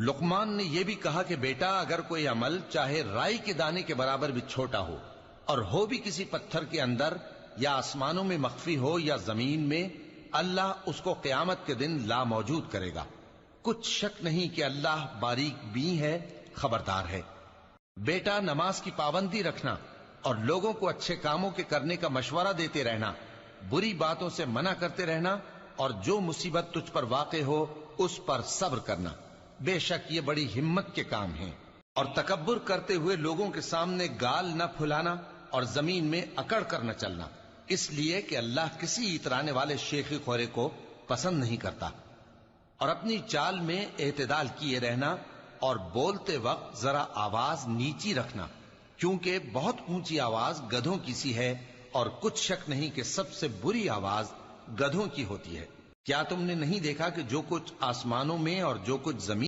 لقمان نے یہ بھی کہا کہ بیٹا اگر کوئی عمل چاہے رائی کے دانے کے برابر بھی چھوٹا ہو اور ہو بھی کسی پتھر کے اندر یا آسمانوں میں مخفی ہو یا زمین میں، اللہ اس کو قیامت کے دن لا موجود کرے گا۔ کچھ شک نہیں کہ اللہ باریک بین ہے، خبردار ہے۔ بیٹا نماز کی پابندی رکھنا اور لوگوں کو اچھے کاموں کے کرنے کا مشورہ دیتے رہنا، بری باتوں سے منع کرتے رہنا، اور جو مصیبت تجھ پر واقع ہو اس پر صبر کرنا، بے شک یہ بڑی ہمت کے کام ہیں۔ اور تکبر کرتے ہوئے لوگوں کے سامنے گال نہ پھلانا اور زمین میں اکڑ کر نہ چلنا، اس لیے کہ اللہ کسی اترانے والے شیخی خورے کو پسند نہیں کرتا۔ اور اپنی چال میں اعتدال کیے رہنا اور بولتے وقت ذرا آواز نیچی رکھنا، کیونکہ بہت اونچی آواز گدھوں کی سی ہے، اور کچھ شک نہیں کہ سب سے بری آواز گدھوں کی ہوتی ہے۔ کیا تم نے نہیں دیکھا کہ جو کچھ آسمانوں میں اور جو کچھ زمین